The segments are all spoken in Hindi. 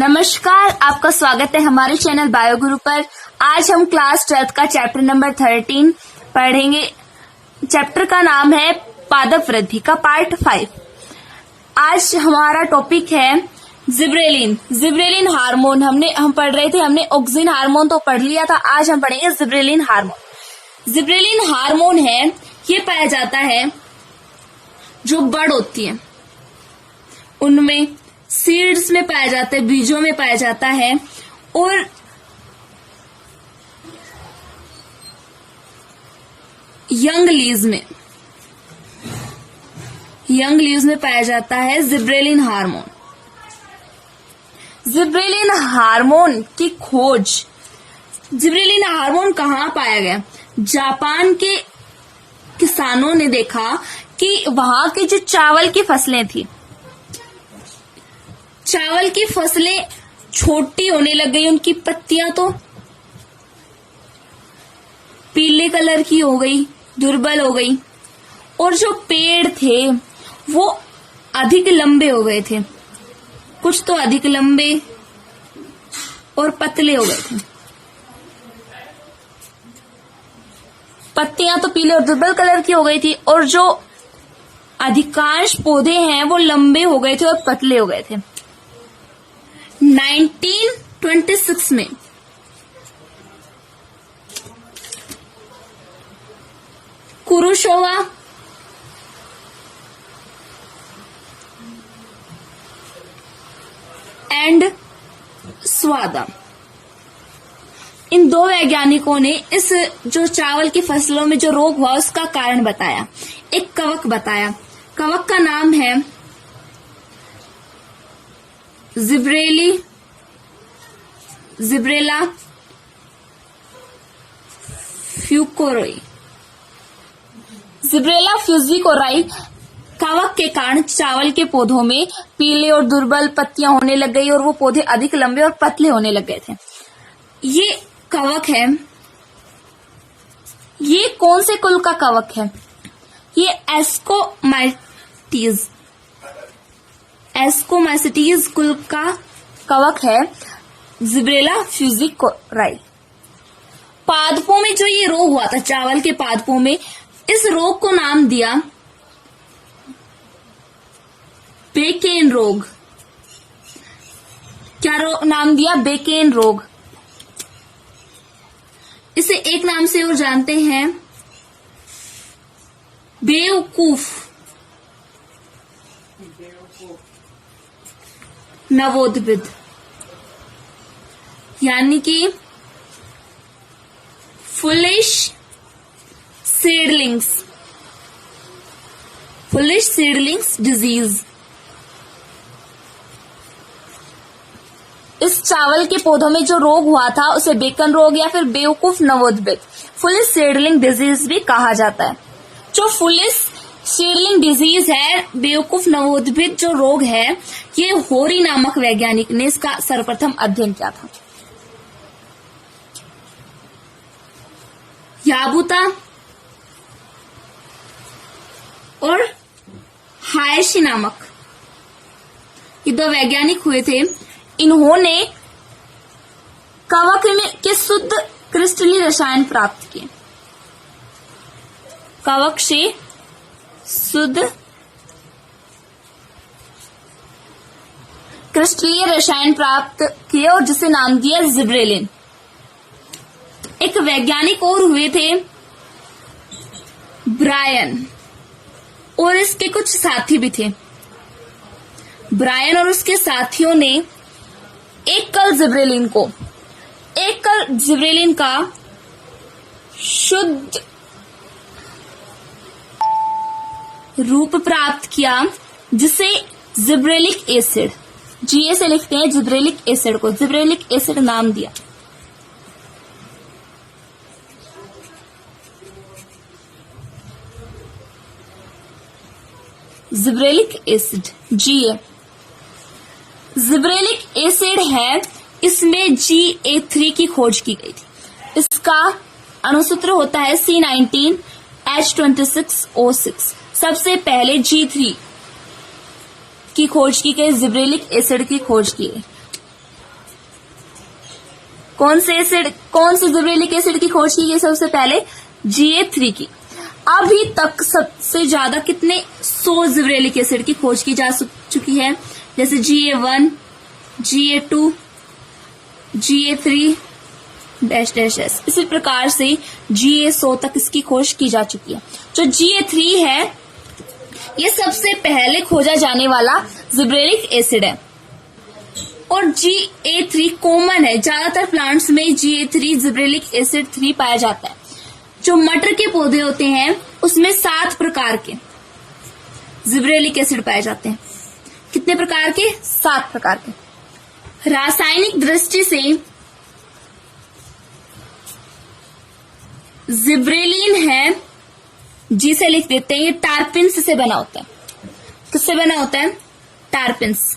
नमस्कार, आपका स्वागत है हमारे चैनल बायो गुरु पर। आज हम क्लास 12th का चैप्टर नंबर 13 पढ़ेंगे। चैप्टर का नाम है पादप वृद्धि का पार्ट 5। आज हमारा टॉपिक है जिब्रेलिन। जिब्रेलिन हार्मोन हम पढ़ रहे थे। हमने ऑक्सिन हार्मोन तो पढ़ लिया था। आज हम पढ़ेंगे जिब्रेलिन हार्मोन। जिब्रेलिन हार्मोन है, ये पाया जाता है जो बर्ड होती है उनमें, सीड्स में पाया जाता है, बीजों में पाया जाता है और यंग लीव्स में पाया जाता है जिब्रेलिन हार्मोन। जिब्रेलिन हार्मोन की खोज, जिब्रेलिन हार्मोन कहाँ पाया गया? जापान के किसानों ने देखा कि वहां की जो चावल की फसलें थी, चावल की फसलें छोटी होने लग गई, उनकी पत्तियां तो पीले कलर की हो गई, दुर्बल हो गई, और जो पेड़ थे वो अधिक लंबे हो गए थे। कुछ तो अधिक लंबे और पतले हो गए थे। पत्तियां तो पीले और दुर्बल कलर की हो गई थी और जो अधिकांश पौधे हैं वो लंबे हो गए थे और पतले हो गए थे। 1926 में कुरुशोवा एंड स्वादा, इन दो वैज्ञानिकों ने इस जो चावल की फसलों में जो रोग हुआ उसका कारण बताया। एक कवक बताया। कवक का नाम है जिब्रेला फ्यूकोराई। जिब्रेला फ्यूजिकोराई कवक के कारण चावल के पौधों में पीले और दुर्बल पत्तियां होने लग गई और वो पौधे अधिक लंबे और पतले होने लग गए थे। ये कवक है, ये कौन से कुल का कवक है? ये एस्कोमाइसीटीज कुल का कवक है, जिब्रेला फ्यूजिकोराई। पादपों में जो ये रोग हुआ था, चावल के पादपों में, इस रोग को नाम दिया बेकेन रोग। क्या नाम दिया? बेकेन रोग। इसे एक नाम से और जानते हैं, बेवकूफ नवोद्भिद, यानी कि फुलिश सीडलिंग्स डिजीज। इस चावल के पौधों में जो रोग हुआ था उसे बेकन रोग या फिर बेवकूफ नवोद्भिद, फुलिश सीडलिंग डिजीज भी कहा जाता है। जो फुलिश सीडलिंग डिजीज है, बेवकूफ नवोद्भिद जो रोग है, ये होरी नामक वैज्ञानिक ने इसका सर्वप्रथम अध्ययन किया था। याबुता और हायशी नामक ये दो वैज्ञानिक हुए थे। इन्होंने कवक में के शुद्ध क्रिस्टलीय रसायन प्राप्त किए। कवक से शुद्ध क्रिस्टलीय रसायन प्राप्त किए और जिसे नाम दिया जिब्रेलिन। एक वैज्ञानिक और हुए थे ब्रायन, और इसके कुछ साथी भी थे। ब्रायन और उसके साथियों ने एकल जिब्रेलिन का शुद्ध रूप प्राप्त किया, जिसे जिब्रेलिक एसिड, जीए से लिखते हैं जिब्रेलिक एसिड को, जिब्रेलिक एसिड नाम दिया। Gibberellic acid GA, gibberellic acid है, इसमें GA3 की खोज की गई थी। इसका अणुसूत्र होता है C19H26O6। सबसे पहले G3 की खोज की गई, जिब्रेलिक एसिड की खोज की गई। कौन से जिब्रेलिक एसिड की खोज की गई सबसे पहले? GA3 की। अभी तक सबसे ज्यादा कितने 100 जिब्रेलिक एसिड की खोज की जा चुकी है, जैसे GA1, GA2, GA3 dash dash dash, इसी प्रकार से GA100 तक इसकी खोज की जा चुकी है। जो GA3 है ये सबसे पहले खोजा जाने वाला जिब्रेलिक एसिड है और GA3 कॉमन है, ज्यादातर प्लांट्स में GA3 जिब्रेलिक एसिड 3 पाया जाता है। जो मटर के पौधे होते हैं उसमें 7 प्रकार के जिब्रेलिक एसिड पाए जाते हैं। कितने प्रकार के? 7 प्रकार के। रासायनिक दृष्टि से जिब्रेलिन है, जिसे लिख देते हैं, ये टारपिन्स से बना होता है। किससे बना होता है? टारपिन्स।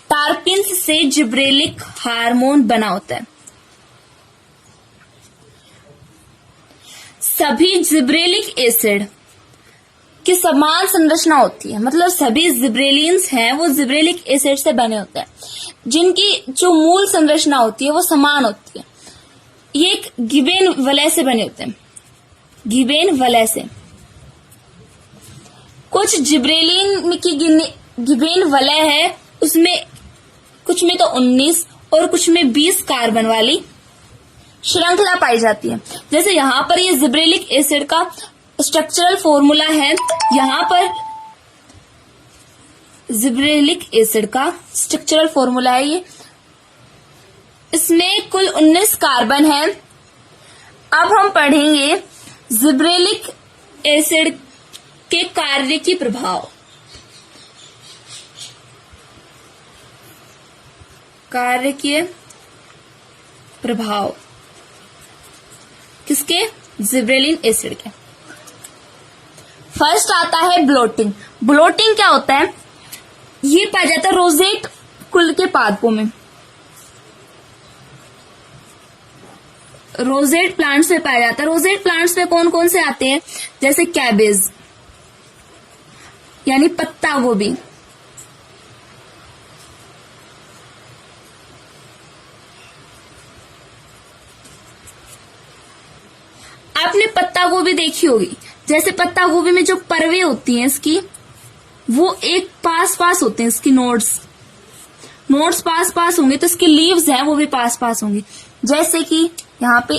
टारपिन्स से जिब्रेलिक हार्मोन बना होता है। सभी जिब्रेलिक एसिड की समान संरचना होती है, मतलब सभी जिब्रेलिन्स हैं वो जिब्रेलिक एसिड से बने होते हैं, जिनकी जो मूल संरचना होती है वो समान होती है। ये एक गिबेन वलय से बने होते हैं, गिबेन वलय से। कुछ जिब्रेलिन की गिबेन वलय है, उसमें कुछ में तो 19 और कुछ में 20 कार्बन वाली श्रृंखला पाई जाती है। जैसे यहां पर ये जिब्रेलिक एसिड का स्ट्रक्चरल फॉर्मूला है, यहां पर जिब्रेलिक एसिड का स्ट्रक्चरल फॉर्मूला है ये। इसमें कुल 19 कार्बन है। अब हम पढ़ेंगे जिब्रेलिक एसिड के कार्य की प्रभाव। कार्य के प्रभाव किसके? जिब्रेलिन एसिड के। फर्स्ट आता है ब्लोटिंग। ब्लोटिंग क्या होता है? ये पाया जाता है रोजेट कुल के पादपों में, रोजेट प्लांट्स में पाया जाता है। रोजेट प्लांट्स में कौन कौन से आते हैं? जैसे कैबेज यानी पत्ता गोभी, आपने पत्ता गोभी देखी होगी। जैसे पत्ता गोभी में जो परवे होती हैं इसकी, वो एक पास पास होते हैं, इसकी नोड्स पास पास होंगे तो इसकी लीव्स हैं वो भी पास पास होंगी। जैसे कि यहाँ पे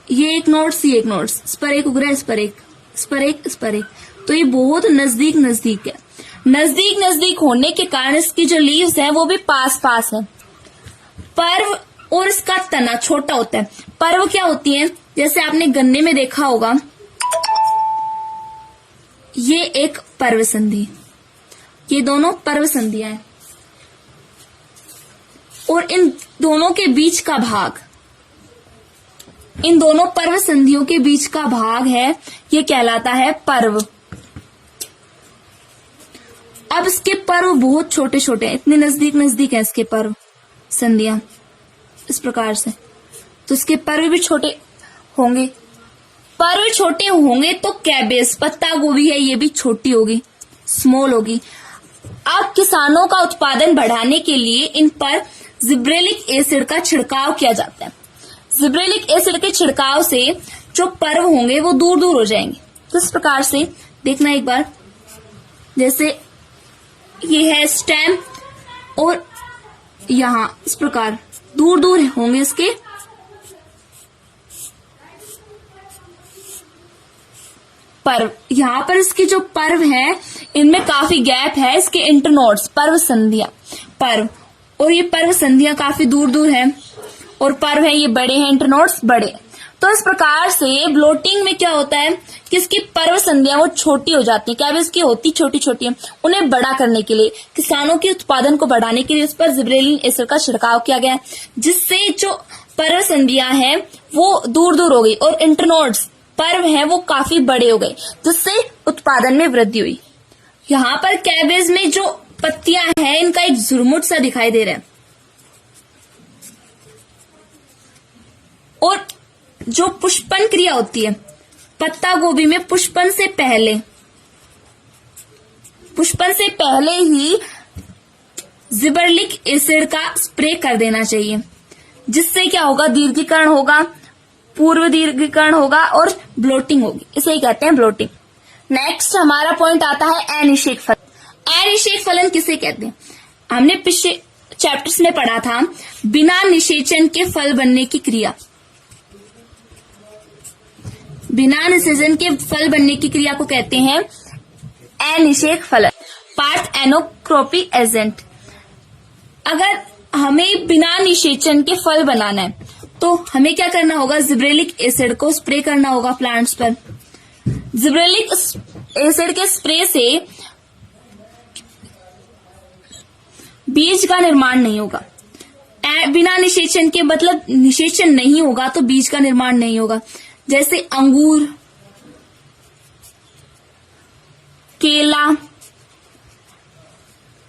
ये एक नोड्स, ये एक नोड्स, इस पर एक उग रहा है, इस पर एक, इस पर एक, इस पर एक, तो ये बहुत नजदीक नजदीक है। नजदीक नजदीक होने के कारण इसकी जो लीव्स हैं वो भी पास पास है। पर्व और इसका तना छोटा होता है। पर्व क्या होती है? जैसे आपने गन्ने में देखा होगा, ये एक पर्व संधि, ये दोनों पर्व संधियां हैं और इन दोनों के बीच का भाग, इन दोनों पर्व संधियों के बीच का भाग है, ये कहलाता है पर्व। अब इसके पर्व बहुत छोटे छोटे हैं, इतने नजदीक नजदीक है इसके पर्व संधियां, इस प्रकार से, तो इसके पर्व भी छोटे होंगे। पर्व छोटे होंगे तो कैबेज, पत्ता गोभी है, ये भी छोटी होगी, स्मॉल होगी। अब किसानों का उत्पादन बढ़ाने के लिए इन पर जिब्रेलिक एसिड का छिड़काव किया जाता है। जिब्रेलिक एसिड के छिड़काव से जो पर्व होंगे वो दूर दूर हो जाएंगे। तो इस प्रकार से देखना एक बार, जैसे ये है स्टेम और यहां इस प्रकार दूर दूर होंगे इसके पर्व। यहां पर इसकी जो पर्व है इनमें काफी गैप है, इसके इंटरनोड्स, पर्व संधियां, पर्व, और ये पर्व संधियां काफी दूर दूर है और पर्व है ये बड़े हैं, इंटरनोड्स बड़े। तो इस प्रकार से ब्लोटिंग में क्या होता है कि इसकी पर्व संधियां वो छोटी हो जाती है, कैबेज की होती छोटी छोटी है। उन्हें बड़ा करने के लिए, किसानों के उत्पादन को बढ़ाने के लिए उस पर जिब्रेलिन एसिड का छिड़काव किया गया, जिससे जो पर्व संधियां हैं वो दूर दूर हो गई और इंटरनोड्स, पर्व हैं, वो काफी बड़े हो गए, जिससे उत्पादन में वृद्धि हुई। यहाँ पर कैबेज में जो पत्तियां हैं इनका एक झुरमुट सा दिखाई दे रहा है, और जो पुष्पन क्रिया होती है पत्ता गोभी में, पुष्पन से पहले पुष्पन से पहले ही जिबरेलिक एसिड का स्प्रे कर देना चाहिए, जिससे क्या होगा, दीर्घीकरण होगा, पूर्व दीर्घीकरण होगा और ब्लोटिंग होगी। इसे ही कहते हैं ब्लोटिंग। नेक्स्ट हमारा पॉइंट आता है अनिषेक फलन। अनिषेक फलन किसे कहते हैं? हमने पिछले चैप्टर्स में पढ़ा था बिना निषेचन के फल बनने की क्रिया। बिना निषेचन के फल बनने की क्रिया को कहते हैं अनिषेक फलन। पार्थ एनोट्रोपिक एजेंट। अगर हमें बिना निषेचन के फल बनाना है तो हमें क्या करना होगा, जिब्रेलिक एसिड को स्प्रे करना होगा प्लांट्स पर। जिब्रेलिक एसिड के स्प्रे से बीज का निर्माण नहीं होगा। बिना निषेचन के मतलब निषेचन नहीं होगा तो बीज का निर्माण नहीं होगा। जैसे अंगूर, केला,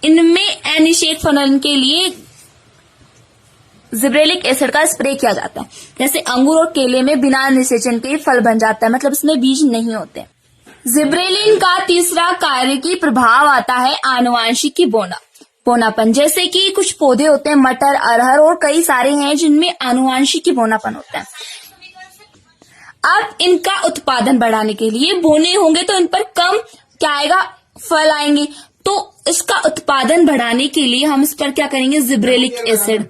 इनमें अनिषेक फलन के लिए जिब्रेलिक एसिड का स्प्रे किया जाता है। जैसे अंगूर और केले में बिना निषेचन के फल बन जाता है, मतलब इसमें बीज नहीं होते। जिब्रेलिन का तीसरा कार्यकी प्रभाव आता है आनुवांशिकी बोनापन। जैसे कि कुछ पौधे होते हैं, मटर, अरहर और कई सारे हैं जिनमें आनुवांशिकी बोनापन होता है। अब इनका उत्पादन बढ़ाने के लिए बोने होंगे तो इन पर कम क्या आएगा, फल आएंगे। तो इसका उत्पादन बढ़ाने के लिए हम इस पर क्या करेंगे, जिब्रेलिक एसिड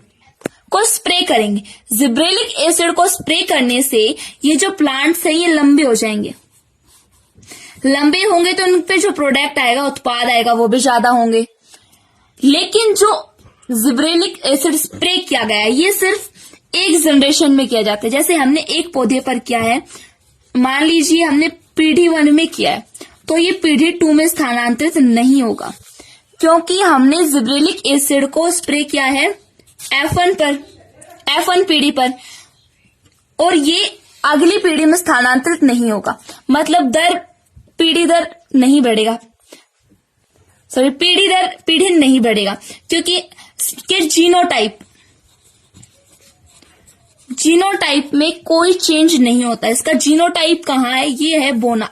को स्प्रे करेंगे। जिब्रेलिक एसिड को स्प्रे करने से ये जो प्लांट्स हैं ये लंबे हो जाएंगे। लंबे होंगे तो उन पे जो प्रोडक्ट आएगा, उत्पाद आएगा, वो भी ज्यादा होंगे। लेकिन जो जिब्रेलिक एसिड स्प्रे किया गया है ये सिर्फ एक जनरेशन में किया जाता है। जैसे हमने एक पौधे पर किया है, मान लीजिए हमने पीढ़ी 1 में किया है, तो ये पीढ़ी 2 में स्थानांतरित नहीं होगा, क्योंकि हमने जिब्रेलिक एसिड को स्प्रे किया है F1 पीढ़ी पर, और ये अगली पीढ़ी में स्थानांतरित नहीं होगा। मतलब पीढ़ी दर नहीं बढ़ेगा, पीढ़ी दर पीढ़ी नहीं बढ़ेगा, क्योंकि इसके जीनोटाइप में कोई चेंज नहीं होता। इसका जीनोटाइप कहाँ है, ये है बोना,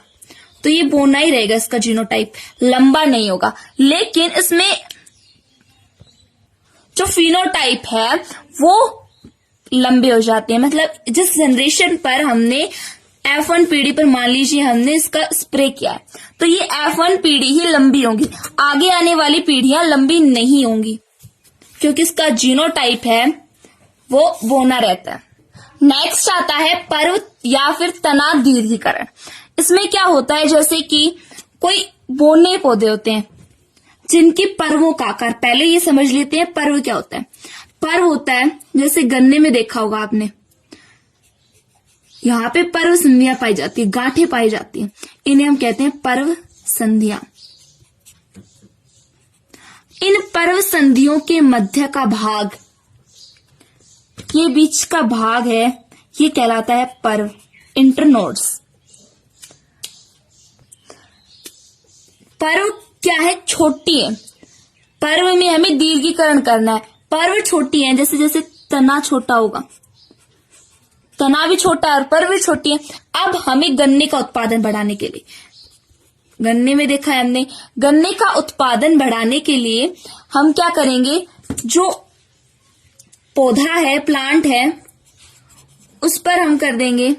तो ये बोना ही रहेगा। इसका जीनोटाइप लंबा नहीं होगा। लेकिन इसमें जो फिनोटाइप है वो लंबे हो जाते हैं। मतलब जिस जनरेशन पर हमने F1 पीढ़ी पर मान लीजिए हमने इसका स्प्रे किया है, तो ये F1 पीढ़ी ही लंबी होगी, आगे आने वाली पीढ़ियां लंबी नहीं होंगी, क्योंकि इसका जीनोटाइप है वो बोना रहता है। नेक्स्ट आता है पर्व या फिर तना दीर्घीकरण। इसमें क्या होता है, जैसे कि कोई बोने पौधे होते हैं जिनकी पर्वों का आकार, पहले ये समझ लेते हैं पर्व क्या होता है। पर्व होता है, जैसे गन्ने में देखा होगा आपने, यहाँ पे पर्व संधियां पाई जाती है, गांठें पाई जाती हैं, इन्हें हम कहते हैं पर्व संधियां। इन पर्व संधियों के मध्य का भाग, ये बीच का भाग है, ये कहलाता है पर्व, इंटरनोड्स। पर्व क्या है, छोटी है। पर्व में हमें दीर्घीकरण करना है। पर्व छोटी है, जैसे जैसे तना छोटा होगा, तना भी छोटा है और पर्व भी छोटी है। अब हमें गन्ने का उत्पादन बढ़ाने के लिए, गन्ने में देखा है हमने, गन्ने का उत्पादन बढ़ाने के लिए हम क्या करेंगे, जो पौधा है, प्लांट है, उस पर हम कर देंगे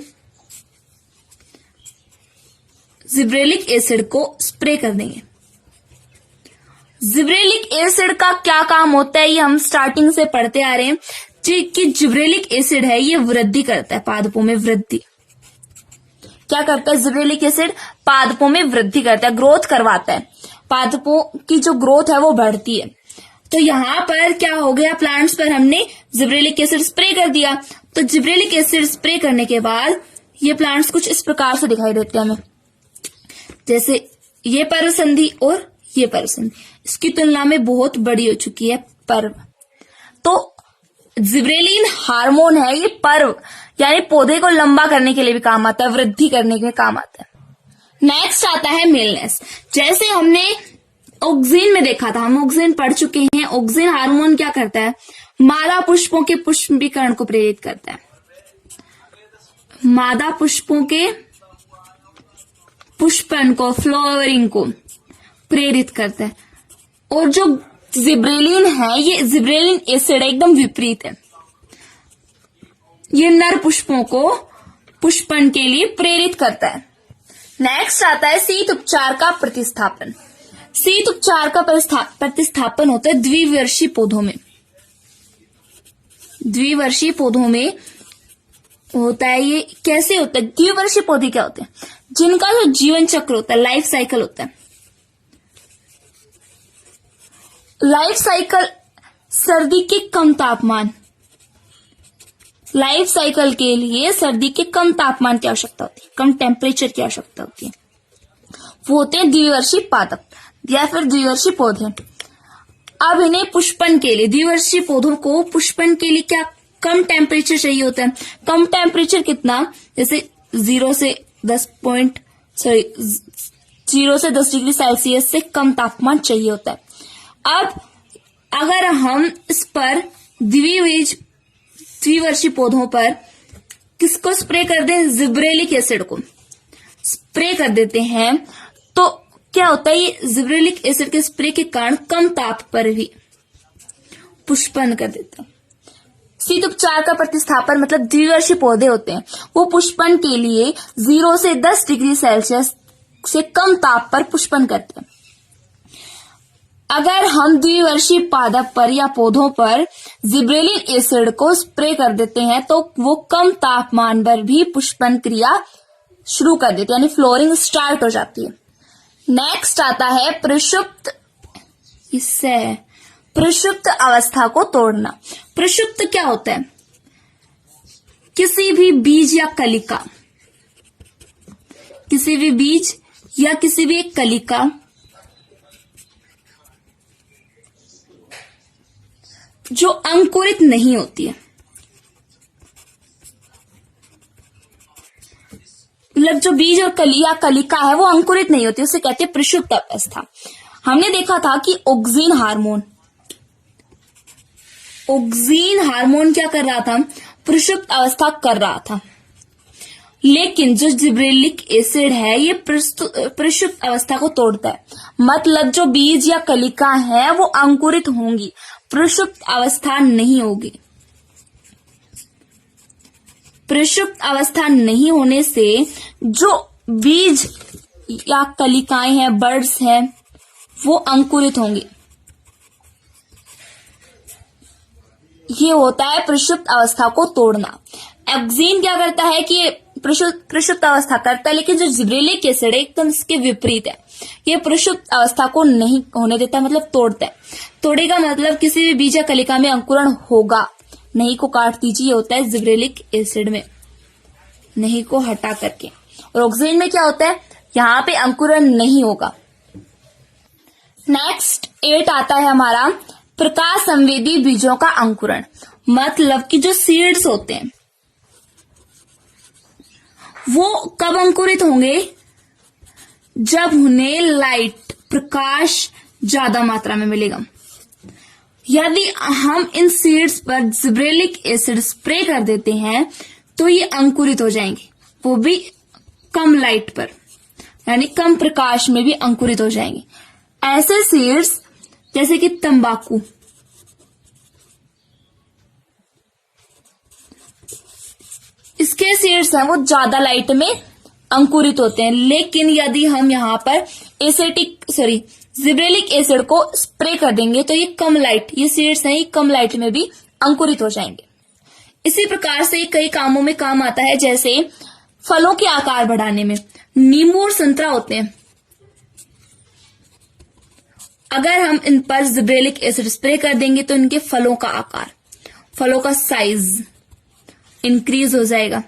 जिब्रेलिक एसिड को स्प्रे कर देंगे। जिब्रेलिक एसिड का क्या काम होता है, ये हम स्टार्टिंग से पढ़ते आ रहे हैं कि जिब्रेलिक एसिड है ये वृद्धि करता है, पादपों में वृद्धि। क्या करता है जिब्रेलिक एसिड, पादपों में वृद्धि करता है, ग्रोथ करवाता है, पादपों की जो ग्रोथ है वो बढ़ती है। तो यहाँ पर क्या हो गया, प्लांट्स पर हमने जिब्रेलिक एसिड स्प्रे कर दिया। तो जिब्रेलिक एसिड स्प्रे करने के बाद ये प्लांट्स कुछ इस प्रकार से दिखाई देते हैं हमें, जैसे ये पर्व संधि और ये पर्व संधि इसकी तुलना में बहुत बड़ी हो चुकी है पर्व। तो जिब्रेलिन हार्मोन है, ये पर्व यानी पौधे को लंबा करने के लिए भी काम आता है, वृद्धि करने के लिए काम आता है। नेक्स्ट आता है मेलनेस। जैसे हमने ऑक्सिन में देखा था, हम ऑक्सिन पढ़ चुके हैं। ऑक्सिन हार्मोन क्या करता है, मादा पुष्पों के पुष्पीकरण को प्रेरित करता है। मादा पुष्पों के पुष्पन को, फ्लावरिंग को प्रेरित करता है। और जो जिब्रेलिन है, ये जिब्रेलिन एसिड एकदम विपरीत है, ये नर पुष्पों को पुष्पन के लिए प्रेरित करता है। नेक्स्ट आता है शीत उपचार का प्रतिस्थापन। शीत उपचार का प्रतिस्थापन होता है द्विवर्षीय पौधों में। द्विवर्षीय पौधों में होता है, ये कैसे होता है? द्विवर्षीय पौधे क्या होते हैं? जिनका जो जीवन चक्र होता है, लाइफ साइकिल होता है। लाइफ साइकिल सर्दी के कम तापमान, लाइफ साइकिल के लिए सर्दी के कम तापमान की आवश्यकता होती है, कम टेम्परेचर की आवश्यकता होती है। वो होते हैं द्विवर्षीय पादप या फिर द्विवर्षीय पौधे। अब इन्हें पुष्पन के लिए, द्विवर्षीय पौधों को पुष्पन के लिए क्या कम टेम्परेचर चाहिए होता है। कम टेम्परेचर कितना? जैसे 0 से 10 डिग्री सेल्सियस से कम तापमान चाहिए होता है। अब अगर हम इस पर द्विवर्षीय पौधों पर किसको स्प्रे कर दें? जिब्रेलिक एसिड को स्प्रे कर देते हैं, तो क्या होता है? ये जिब्रेलिक एसिड के स्प्रे के कारण कम ताप पर भी पुष्पन कर देता है। शीत उपचार का प्रतिस्थापन मतलब द्विवर्षीय पौधे होते हैं, वो पुष्पन के लिए 0 से 10 डिग्री सेल्सियस से कम ताप पर पुष्पन करते हैं। अगर हम द्विवर्षीय पादप पर या पौधों पर जिब्रेलिन एसिड को स्प्रे कर देते हैं, तो वो कम तापमान पर भी पुष्पन क्रिया शुरू कर देते हैं, यानी फ्लोरिंग स्टार्ट हो जाती है। नेक्स्ट आता है प्रसुप्त। इससे है प्रसुप्त अवस्था को तोड़ना। प्रसुप्त क्या होता है? किसी भी बीज या कलिका, किसी भी बीज या किसी भी एक कलिका जो अंकुरित नहीं होती है, मतलब जो बीज और कलिका है वो अंकुरित नहीं होती, उसे कहते हैं प्रसुप्त अवस्था। हमने देखा था कि ऑक्सीन हार्मोन क्या कर रहा था? प्रसुप्त अवस्था कर रहा था। लेकिन जो जिब्रेलिक एसिड है ये प्रसुप्त अवस्था को तोड़ता है, मतलब जो बीज या कलिका है वो अंकुरित होंगी, प्रसुप्त अवस्था नहीं होगी। प्रसुप्त अवस्था नहीं होने से जो बीज या कलिकाएं हैं, बर्ड्स हैं, वो अंकुरित होंगे। ये होता है प्रसुप्त अवस्था को तोड़ना। ऑक्सीन क्या करता है कि प्रसुप्त अवस्था करता है, लेकिन जो जिब्रेलिक एसिड है एकदम इसके विपरीत है, ये प्रसुप्त अवस्था को नहीं होने देता, मतलब तोड़ता है। तोड़ेगा मतलब किसी भी बीज या कलिका में अंकुरण होगा। नहीं को काट दीजिए, होता है जिब्रेलिक एसिड में, नहीं को हटा करके। और ऑक्सीजन में क्या होता है? यहाँ पे अंकुरण नहीं होगा। नेक्स्ट 8 आता है हमारा प्रकाश संवेदी बीजों का अंकुरण। मतलब कि जो सीड्स होते हैं वो कब अंकुरित होंगे? जब उन्हें लाइट, प्रकाश ज्यादा मात्रा में मिलेगा। यदि हम इन सीड्स पर जिब्रेलिक एसिड स्प्रे कर देते हैं तो ये अंकुरित हो जाएंगे, वो भी कम लाइट पर, यानी कम प्रकाश में भी अंकुरित हो जाएंगे। ऐसे सीड्स जैसे कि तंबाकू, इसके सीड्स हैं वो ज्यादा लाइट में अंकुरित होते हैं। लेकिन यदि हम यहाँ पर जिब्रेलिक एसिड को स्प्रे कर देंगे तो ये कम लाइट, ये सीड्स हैं, ये कम लाइट में भी अंकुरित हो जाएंगे। इसी प्रकार से कई कामों में काम आता है, जैसे फलों के आकार बढ़ाने में। नींबू और संतरा होते हैं, अगर हम इन पर जिब्रेलिक एसिड स्प्रे कर देंगे तो इनके फलों का आकार, फलों का साइज इंक्रीज हो जाएगा।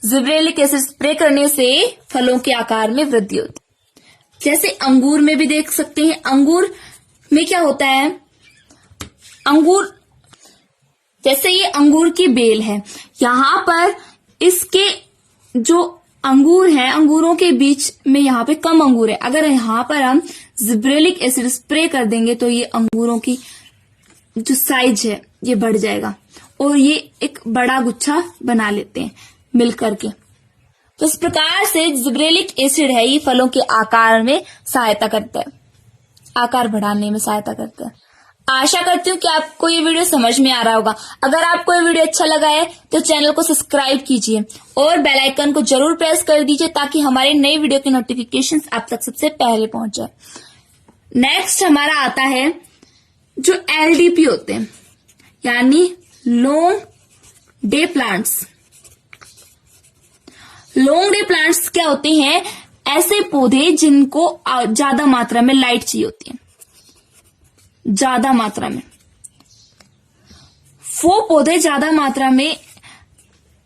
जिब्रेलिक एसिड स्प्रे करने से फलों के आकार में वृद्धि होती है। जैसे अंगूर में भी देख सकते हैं, अंगूर में क्या होता है? अंगूर, जैसे ये अंगूर की बेल है, यहां पर इसके जो अंगूर हैं, अंगूरों के बीच में यहाँ पे कम अंगूर है। अगर यहाँ पर हम जिब्रेलिक एसिड स्प्रे कर देंगे तो ये अंगूरों की जो साइज है ये बढ़ जाएगा और ये एक बड़ा गुच्छा बना लेते हैं मिल करके। तो इस प्रकार से जिब्रेलिक एसिड है ये फलों के आकार में सहायता करता है, आकार बढ़ाने में सहायता करता है। आशा करती हूँ कि आपको ये वीडियो समझ में आ रहा होगा। अगर आपको ये वीडियो अच्छा लगा है तो चैनल को सब्सक्राइब कीजिए और बेल आइकन को जरूर प्रेस कर दीजिए ताकि हमारे नई वीडियो के नोटिफिकेशंस आप तक सबसे पहले पहुंच जाए। नेक्स्ट हमारा आता है जो LDP होते हैं, यानी long day plants. Long day plants क्या होते हैं? ऐसे पौधे जिनको ज्यादा मात्रा में लाइट चाहिए होती है, ज्यादा मात्रा में। वो पौधे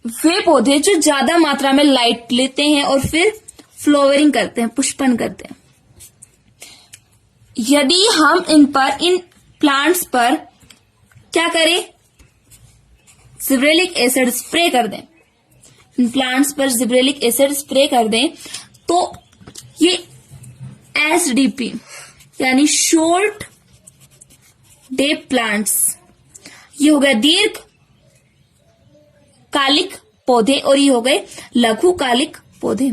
वे पौधे जो ज्यादा मात्रा में लाइट लेते हैं और फिर फ्लावरिंग करते हैं, पुष्पन करते हैं। यदि हम इन प्लांट्स पर क्या करें? जिब्रेलिक एसिड स्प्रे कर दें, इन प्लांट्स पर जिब्रेलिक एसिड स्प्रे कर दें तो ये SDP यानी शॉर्ट डे प्लांट्स, ये हो गए दीर्घ कालिक पौधे और ये हो गए लघु कालिक पौधे।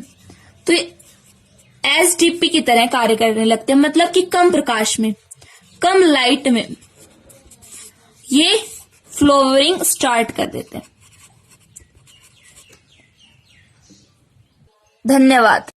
तो ये SDP की तरह कार्य करने लगते हैं, मतलब कि कम प्रकाश में, कम लाइट में ये फ्लावरिंग स्टार्ट कर देते हैं। धन्यवाद।